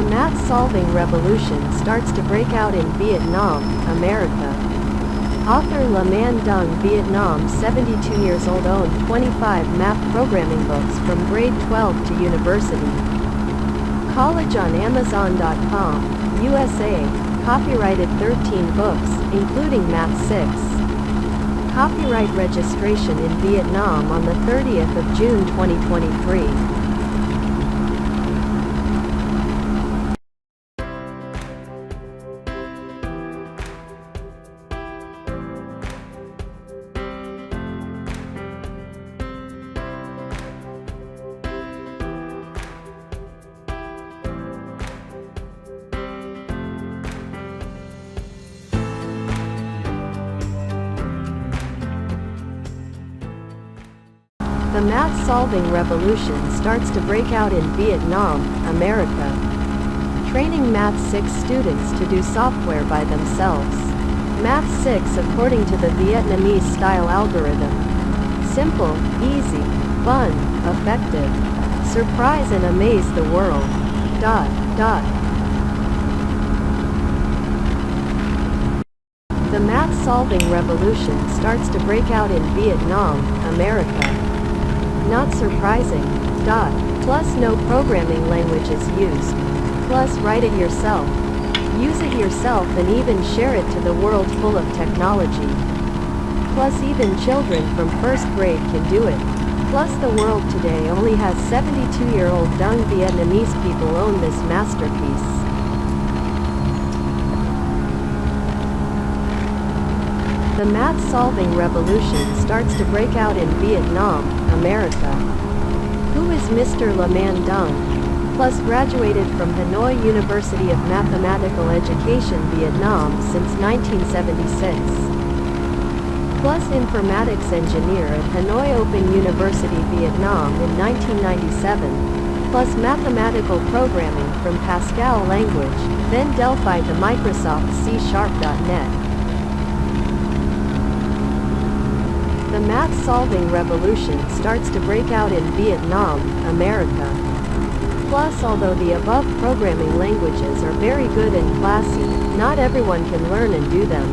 The math-solving revolution starts to break out in Vietnam, America. Author Le Man Dung, Vietnam, 72 years old, owned 25 math programming books from grade 12 to university. College on Amazon.com, USA. Copyrighted 13 books, including Math 6. Copyright registration in Vietnam on the 30th of June 2023. The math-solving revolution starts to break out in Vietnam, America. Training Math 6 students to do software by themselves. Math 6 according to the Vietnamese-style algorithm. Simple, easy, fun, effective. Surprise and amaze the world. ... The math-solving revolution starts to break out in Vietnam, America. Not surprising. ... Plus no programming language is used. Plus write it yourself. Use it yourself and even share it to the world full of technology. Plus even children from first grade can do it. Plus the world today only has 72-year-old Dung Vietnamese people own this masterpiece. The math-solving revolution starts to break out in Vietnam, America. Who is Mr. Le Man Dung? Plus graduated from Hanoi University of Mathematical Education, Vietnam since 1976. Plus informatics engineer at Hanoi Open University, Vietnam in 1997. Plus mathematical programming from Pascal language, then Delphi to Microsoft C#.net. The math-solving revolution starts to break out in Vietnam, America. Plus, although the above programming languages are very good and classy, not everyone can learn and do them.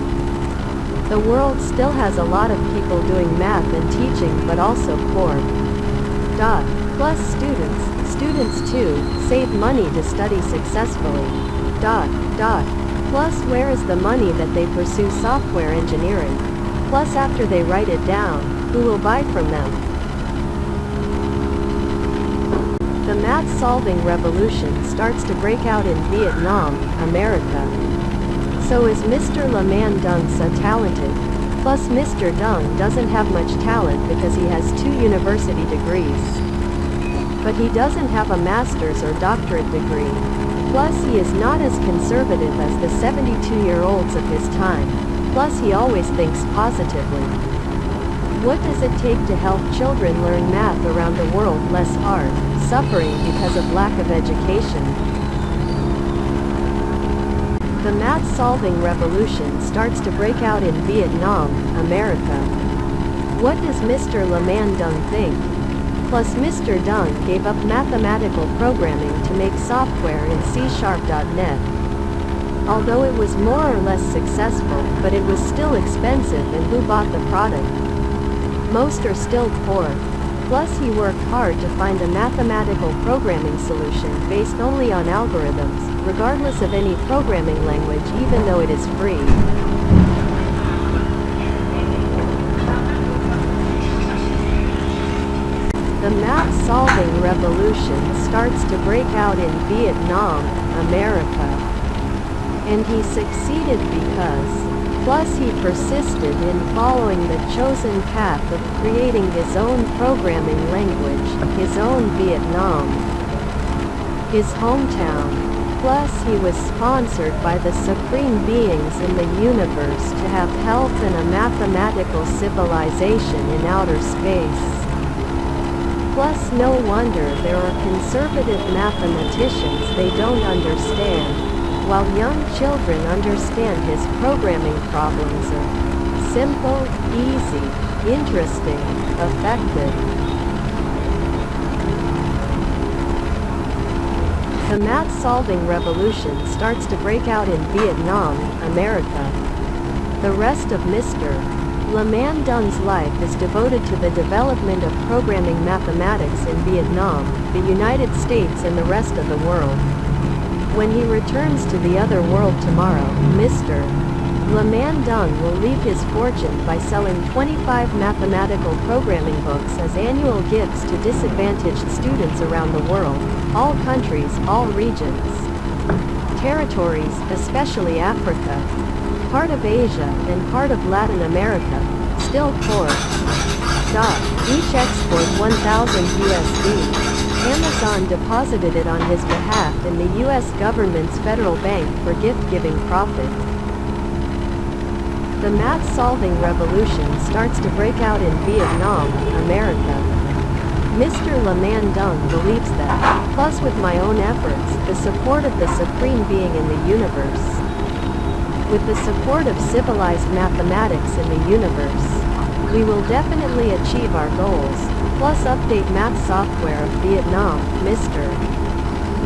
The world still has a lot of people doing math and teaching, but also poor. ... Plus students too, save money to study successfully. ... Plus where is the money that they pursue software engineering? Plus after they write it down, who will buy from them? The math-solving revolution starts to break out in Vietnam, America. So is Mr. Le Man Dung so talented? Plus Mr. Dung doesn't have much talent because he has 2 university degrees. But he doesn't have a master's or doctorate degree. Plus he is not as conservative as the 72-year-olds of his time. Plus he always thinks positively. What does it take to help children learn math around the world less hard, suffering because of lack of education? The math-solving revolution starts to break out in Vietnam, America. What does Mr. Le Man Dung think? Plus Mr. Dung gave up mathematical programming to make software in C#.net. Although it was more or less successful, but it was still expensive, and who bought the product? Most are still poor. Plus he worked hard to find a mathematical programming solution based only on algorithms, regardless of any programming language, even though it is free. The math-solving revolution starts to break out in Vietnam, America. And he succeeded because, plus he persisted in following the chosen path of creating his own programming language, his own Vietnam, his hometown. Plus he was sponsored by the supreme beings in the universe to have help in a mathematical civilization in outer space. Plus no wonder there are conservative mathematicians they don't understand, while young children understand his programming problems are simple, easy, interesting, effective. The math-solving revolution starts to break out in Vietnam, America. The rest of Mr. Le Man Dung's life is devoted to the development of programming mathematics in Vietnam, the United States and the rest of the world. When he returns to the other world tomorrow, Mr. Le Man Dung will leave his fortune by selling 25 mathematical programming books as annual gifts to disadvantaged students around the world, all countries, all regions, territories, especially Africa, part of Asia, and part of Latin America, still poor. Each export 1,000 USD. Amazon deposited it on his behalf in the U.S. government's federal bank for gift-giving profit. The math-solving revolution starts to break out in Vietnam, America. Mr. Le Man Dung believes that, plus with my own efforts, the support of the supreme being in the universe, with the support of civilized mathematics in the universe, we will definitely achieve our goals, plus update math software of Vietnam. Mr.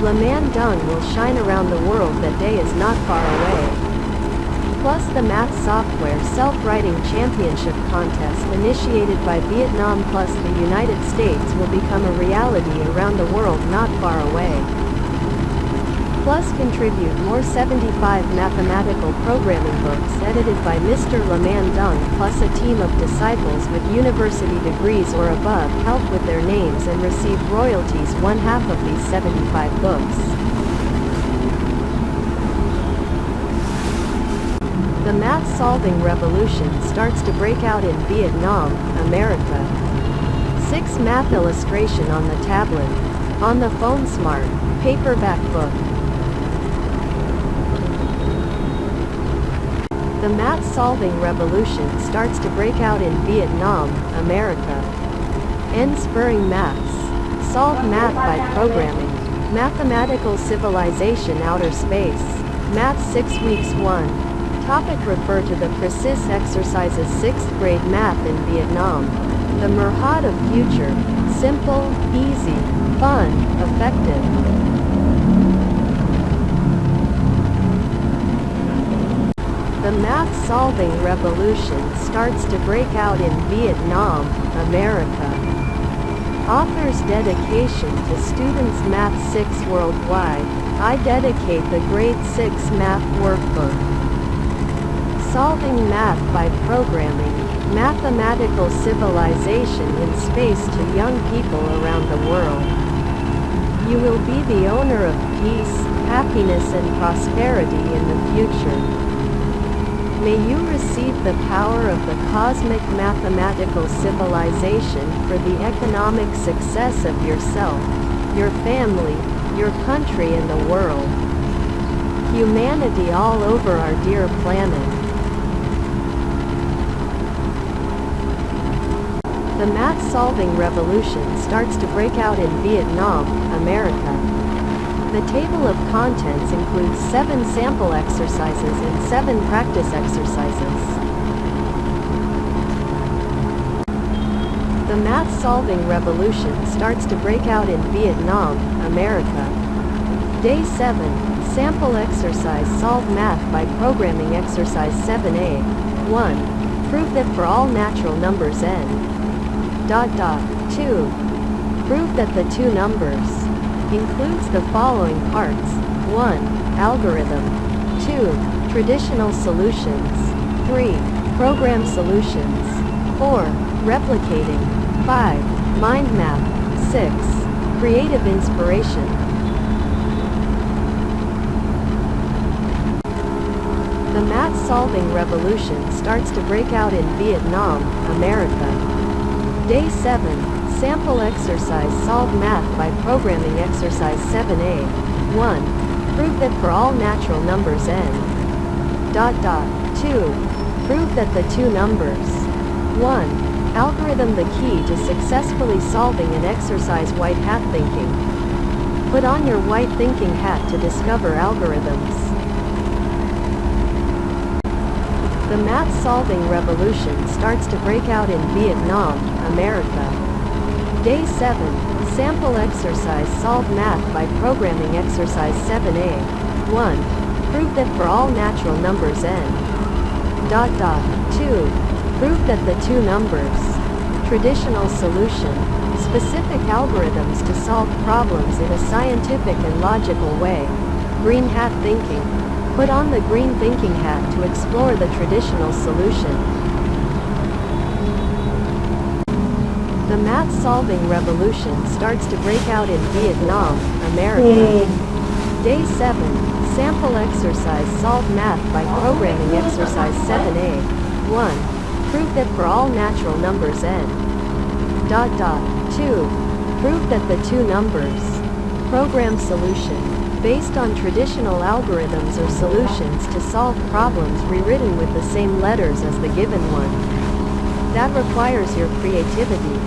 Le Man Dung will shine around the world. That day is not far away. Plus the math software self-writing championship contest initiated by Vietnam plus the United States will become a reality around the world not far away. Plus contribute more 75 mathematical programming books edited by Mr. Le Man Dung plus a team of disciples with university degrees or above help with their names and receive royalties 1/2 of these 75 books. The math-solving revolution starts to break out in Vietnam, America. 6 math illustration on the tablet, on the phone smart, paperback book. The math-solving revolution starts to break out in Vietnam, America. End spurring maths. Solve math by programming. Mathematical civilization outer space. Math 6 weeks 1. Topic refer to the precise exercises 6th grade math in Vietnam. The Murhad of future. Simple, easy, fun, effective. The math-solving revolution starts to break out in Vietnam, America. Author's dedication to students Math 6 worldwide. I dedicate the Grade 6 Math Workbook. Solving math by programming, mathematical civilization in space to young people around the world. You will be the owner of peace, happiness and prosperity in the future. May you receive the power of the cosmic mathematical civilization for the economic success of yourself, your family, your country and the world. Humanity all over our dear planet. The math-solving revolution starts to break out in Vietnam, America. The table of contents includes 7 sample exercises and 7 practice exercises. The math-solving revolution starts to break out in Vietnam, America. Day 7, sample exercise solve math by programming exercise 7a. 1. Prove that for all natural numbers n. 2. Prove that the two numbers includes the following parts. 1. Algorithm. 2. Traditional solutions. 3. Program solutions. 4. Replicating. 5. Mind map. 6. Creative inspiration. The math-solving revolution starts to break out in Vietnam, America. Day 7. Sample exercise solve math by programming exercise 7a. 1. Prove that for all natural numbers n. 2. Prove that the two numbers. 1. Algorithm the key to successfully solving an exercise white hat thinking. Put on your white thinking hat to discover algorithms. The math-solving revolution starts to break out in Vietnam, America. Day 7. Sample exercise. Solve math by programming. Exercise 7a. 1. Prove that for all natural numbers n. 2. Prove that the two numbers. Traditional solution. Specific algorithms to solve problems in a scientific and logical way. Green hat thinking. Put on the green thinking hat to explore the traditional solution. The math-solving revolution starts to break out in Vietnam, America. Day 7. Sample exercise. Solve math by programming. Exercise 7a. 1. Prove that for all natural numbers n. 2. Prove that the two numbers. Program solution. Based on traditional algorithms or solutions to solve problems rewritten with the same letters as the given one. That requires your creativity,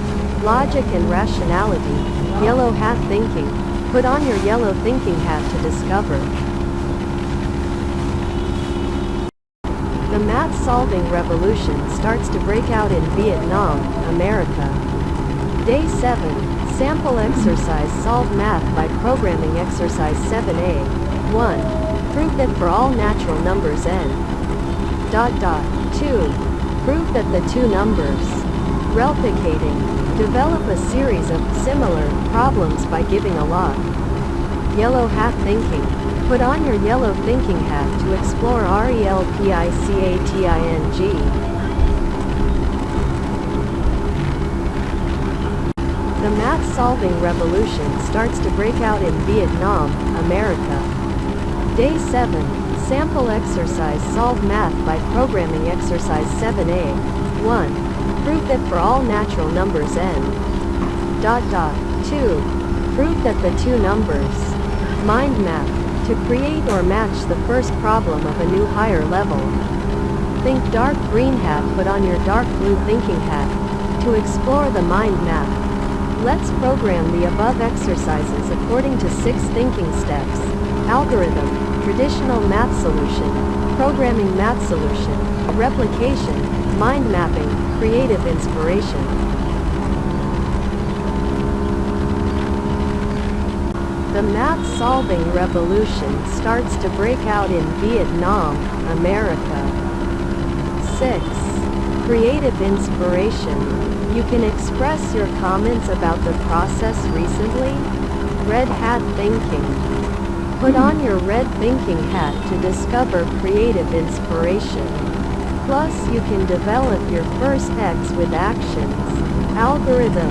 logic and rationality. Yellow hat thinking. Put on your yellow thinking hat to discover. The math-solving revolution starts to break out in Vietnam, America. Day 7. Sample exercise. Solve math by programming. Exercise 7a. 1. Prove that for all natural numbers n. 2. Prove that the two numbers. Replicating. Develop a series of similar problems by giving a log. Yellow hat thinking. Put on your yellow thinking hat to explore replicating. The math-solving revolution starts to break out in Vietnam, America. Day 7. Sample exercise. Solve math by programming. Exercise 7a. 1. Prove that for all natural numbers n. 2. Prove that the two numbers. Mind map. To create or match the first problem of a new higher level. Think dark green hat. Put on your dark blue thinking hat to explore the mind map. Let's program the above exercises according to 6 thinking steps. Algorithm, traditional math solution, programming math solution, replication, mind mapping, creative inspiration. The math-solving revolution starts to break out in Vietnam, America. 6. Creative inspiration. You can express your comments about the process recently. Red hat thinking. Put on your red thinking hat to discover creative inspiration. Plus you can develop your first X with actions. Algorithm,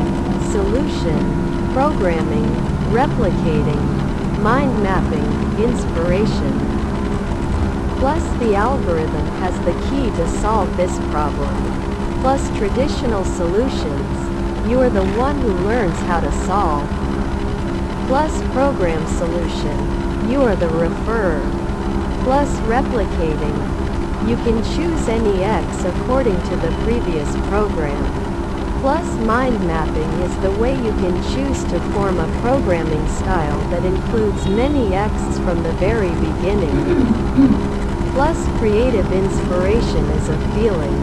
solution, programming, replicating, mind mapping, inspiration. Plus the algorithm has the key to solve this problem. Plus traditional solutions, you are the one who learns how to solve. Plus program solution, you are the referrer. Plus replicating, you can choose any X according to the previous program. Plus mind mapping is the way you can choose to form a programming style that includes many X's from the very beginning. Plus creative inspiration is a feeling.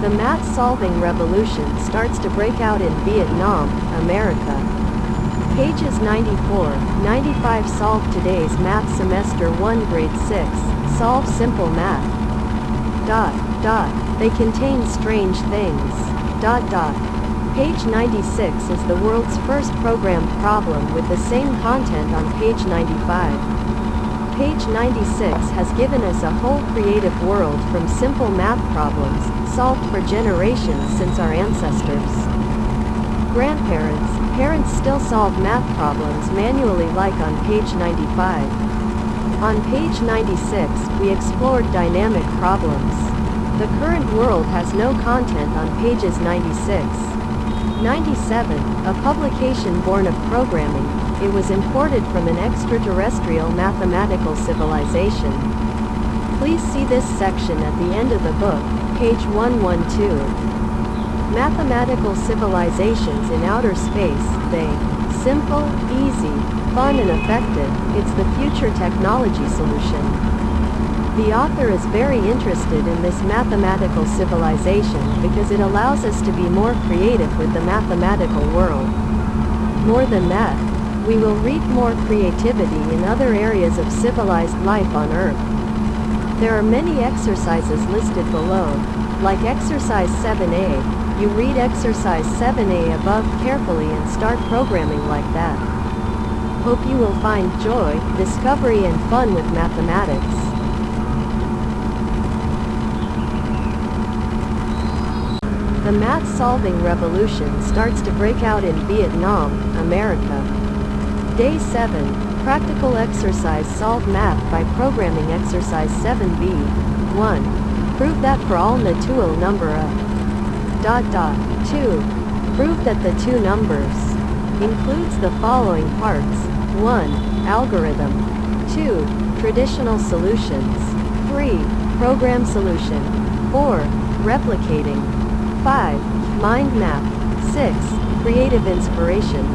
The math-solving revolution starts to break out in Vietnam, America. Pages 94, 95. Solve today's math. Semester 1 grade 6. Solve simple math. They contain strange things. Page 96 is the world's first programmed problem with the same content on page 95. Page 96 has given us a whole creative world from simple math problems, solved for generations since our ancestors. Grandparents, parents still solve math problems manually like on page 95. On page 96, we explored dynamic problems. The current world has no content on pages 96. 97, a publication born of programming. It was imported from an extraterrestrial mathematical civilization. Please see this section at the end of the book, page 112. Mathematical civilizations in outer space, they, simple, easy, fun and effective, it's the future technology solution. The author is very interested in this mathematical civilization because it allows us to be more creative with the mathematical world. More than that, we will read more creativity in other areas of civilized life on Earth. There are many exercises listed below, like exercise 7a. You read exercise 7a above carefully and start programming like that. Hope you will find joy, discovery and fun with mathematics. The math-solving revolution starts to break out in Vietnam, America. Day 7. Practical exercise. Solve math by programming. Exercise 7b. 1. Prove that for all natural number a... 2. Prove that the two numbers includes the following parts. 1. Algorithm. 2. Traditional solutions. 3. Program solution. 4. Replicating. 5. Mind map. 6. Creative inspiration.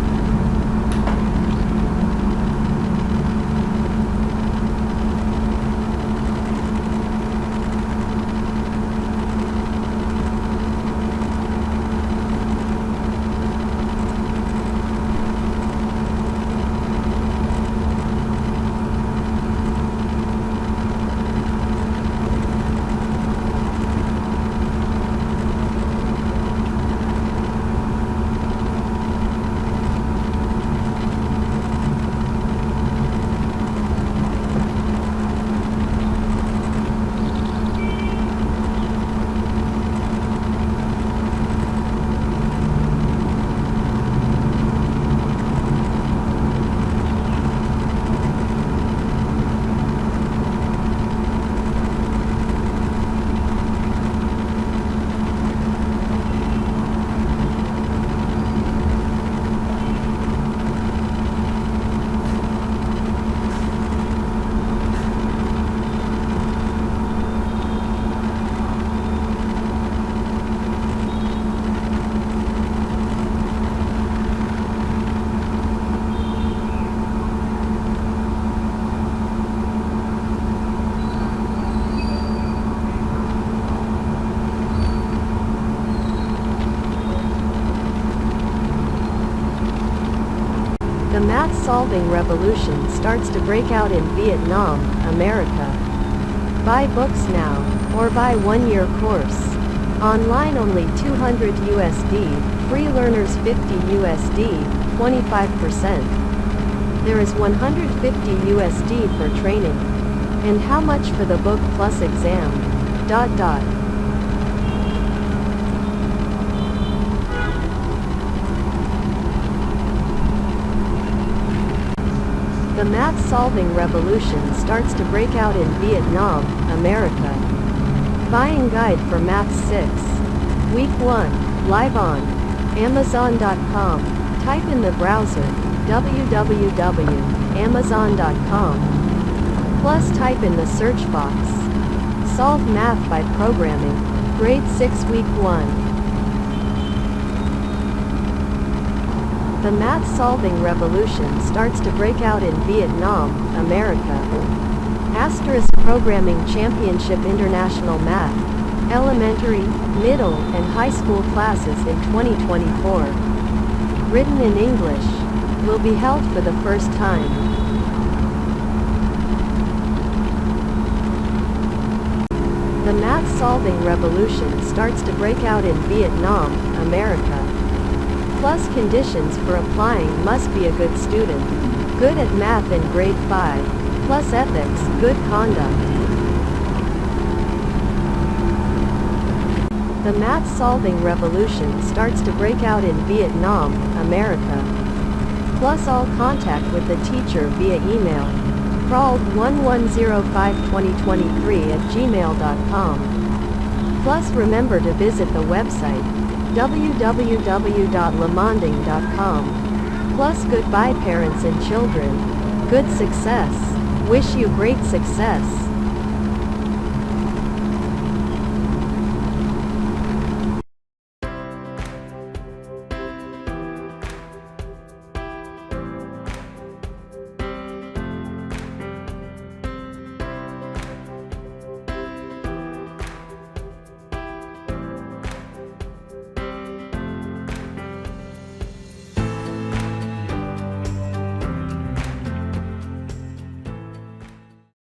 The math-solving revolution starts to break out in Vietnam, America. Buy books now, or buy one-year course. Online only $200 USD, free learners $50 USD, 25%. There is $150 USD for training. And how much for the book plus exam? The math-solving revolution starts to break out in Vietnam, America. Buying guide for Math 6. Week 1, live on Amazon.com. Type in the browser, www.amazon.com. Plus type in the search box, Solve Math by Programming, Grade 6 Week 1. The math-solving revolution starts to break out in Vietnam, America. Asterisk Programming Championship International Math, Elementary, Middle, and High School classes in 2024. Written in English, will be held for the first time. The math-solving revolution starts to break out in Vietnam, America. Plus conditions for applying must be a good student, good at math in grade 5, plus ethics, good conduct. The math-solving revolution starts to break out in Vietnam, America. Plus all contact with the teacher via email, crawled11052023@gmail.com. Plus remember to visit the website, www.lamonding.com. Plus goodbye parents and children. Good success. Wish you great success.